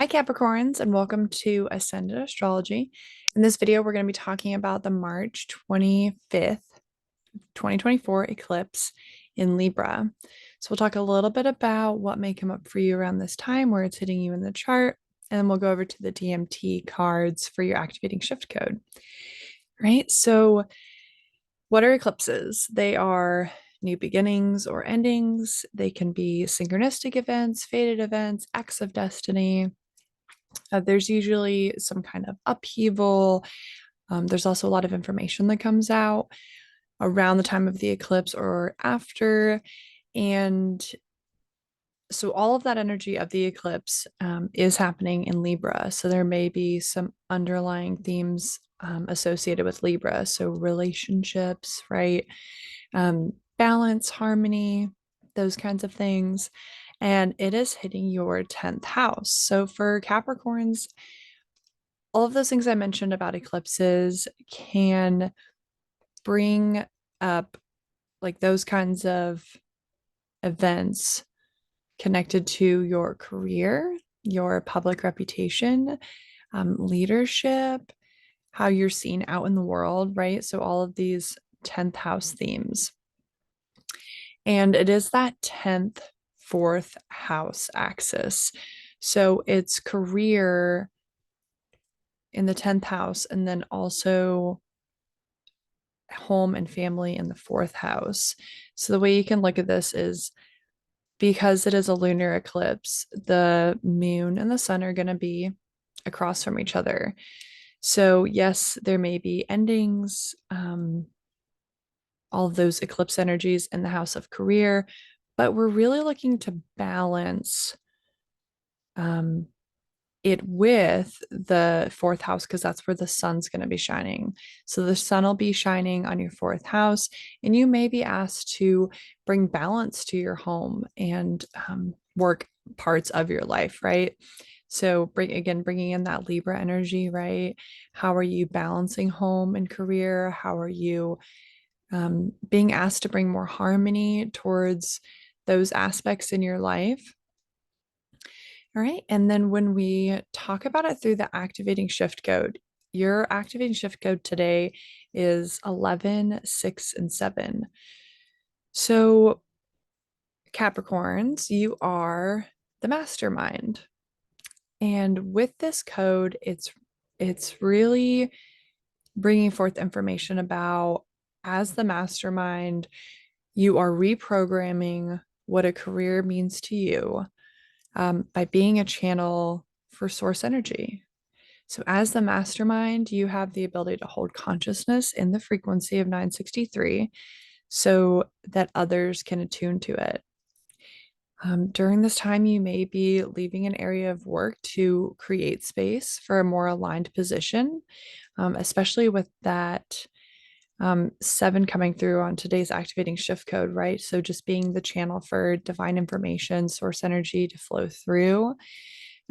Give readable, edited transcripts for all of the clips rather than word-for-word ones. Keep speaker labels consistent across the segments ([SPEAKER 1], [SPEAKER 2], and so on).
[SPEAKER 1] Hi Capricorns, and welcome to Ascended Astrology. In this video, we're going to be talking about the March 25th, 2024 eclipse in Libra. So we'll talk a little bit about what may come up for you around this time, where it's hitting you in the chart, and then we'll go over to the DMT cards for your activating shift code. Right? So what are eclipses? They are new beginnings or endings. They can be synchronistic events, fated events, acts of destiny. There's usually some kind of upheaval. There's also a lot of information that comes out around the time of the eclipse or after. And so all of that energy of the eclipse is happening in Libra. So there may be some underlying themes associated with Libra. So relationships, right? Balance, harmony, those kinds of things. And it is hitting your 10th house. So for Capricorns, all of those things I mentioned about eclipses can bring up like those kinds of events connected to your career, your public reputation, leadership, how you're seen out in the world, right? So all of these 10th house themes. And it is that 10th, fourth house axis. So it's career in the 10th house, and then also home and family in the fourth house. So the way you can look at this is because it is a lunar eclipse, the moon and the sun are going to be across from each other. So, yes, there may be endings, all of those eclipse energies in the house of career, but we're really looking to balance um, it with the fourth house because that's where the sun's going to be shining. So the sun will be shining on your fourth house, and you may be asked to bring balance to your home and work parts of your life, right? So bringing in that Libra energy, right? How are you balancing home and career? How are you being asked to bring more harmony towards those aspects in your life? All right. And then when we talk about it through the activating shift code, your activating shift code today is 11, 6, and 7. So, Capricorns, you are the mastermind. And with this code, it's really bringing forth information about as the mastermind, you are reprogramming what a career means to you by being a channel for source energy. So, as the mastermind, you have the ability to hold consciousness in the frequency of 963 so that others can attune to it. During this time, you may be leaving an area of work to create space for a more aligned position, especially with that 7 coming through on today's activating shift code, right? So just being the channel for divine information, source energy to flow through.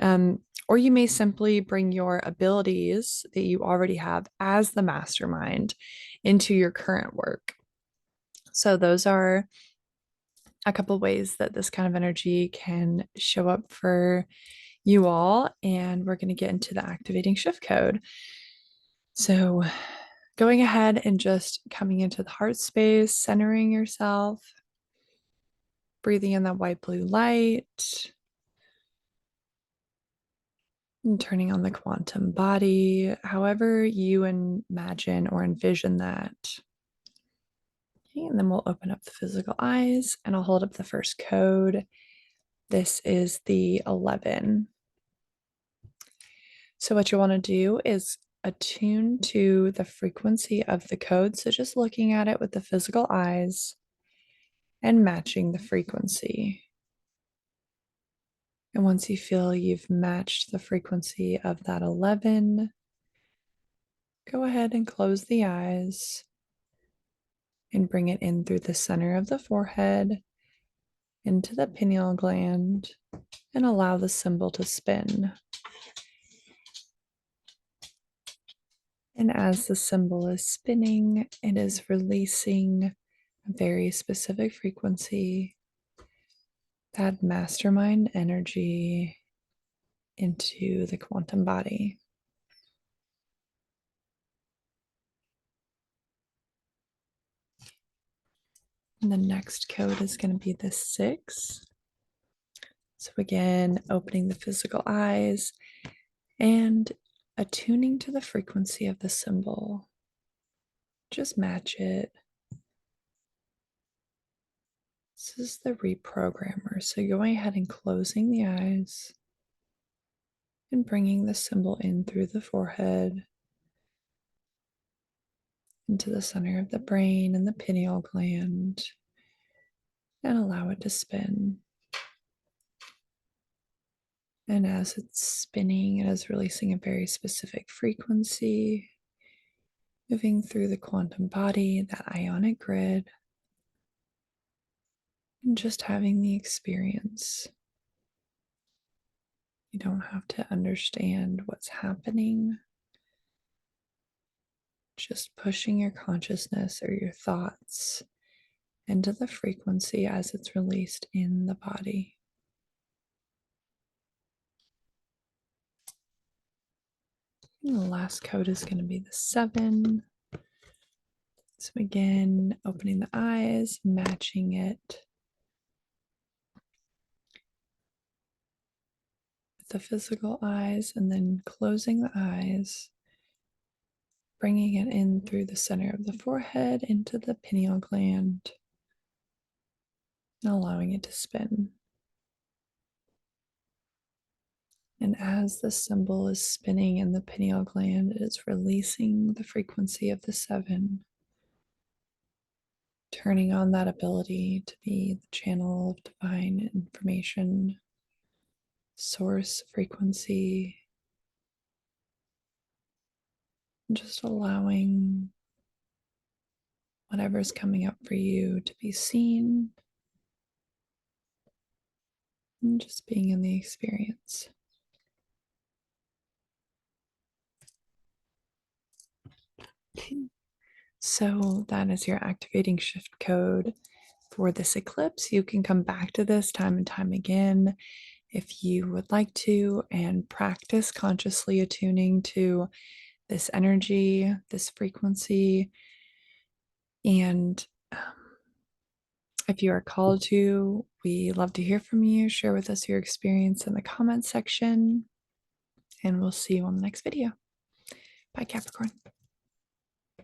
[SPEAKER 1] Or you may simply bring your abilities that you already have as the mastermind into your current work. So those are a couple ways that this kind of energy can show up for you all. And we're going to get into the activating shift code. So going ahead and just coming into the heart space, centering yourself, breathing in that white blue light, and turning on the quantum body, however you imagine or envision that. Okay, and then we'll open up the physical eyes and I'll hold up the first code. This is the 11. So what you want to do is attune to the frequency of the code. So just looking at it with the physical eyes and matching the frequency. And once you feel you've matched the frequency of that 11, go ahead and close the eyes and bring it in through the center of the forehead into the pineal gland and allow the symbol to spin. And as the symbol is spinning, it is releasing a very specific frequency, that mastermind energy, into the quantum body. And the next code is going to be the 6. So again, opening the physical eyes and attuning to the frequency of the symbol. Just match it. This is the reprogrammer. So going ahead and closing the eyes and bringing the symbol in through the forehead into the center of the brain and the pineal gland, and allow it to spin. And as it's spinning, it is releasing a very specific frequency, moving through the quantum body, that ionic grid, and just having the experience. You don't have to understand what's happening. Just pushing your consciousness or your thoughts into the frequency as it's released in the body. And the last code is going to be the 7. So again, opening the eyes, matching it with the physical eyes, and then closing the eyes, bringing it in through the center of the forehead into the pineal gland, and allowing it to spin. And as the symbol is spinning in the pineal gland, it is releasing the frequency of the 7, turning on that ability to be the channel of divine information, source frequency, and just allowing whatever's coming up for you to be seen, and just being in the experience. So that is your activating shift code for this eclipse. You can come back to this time and time again if you would like to, and practice consciously attuning to this energy, this frequency. And if you are called to, we love to hear from you. Share with us your experience in the comments section, and we'll see you on the next video. Bye, Capricorn.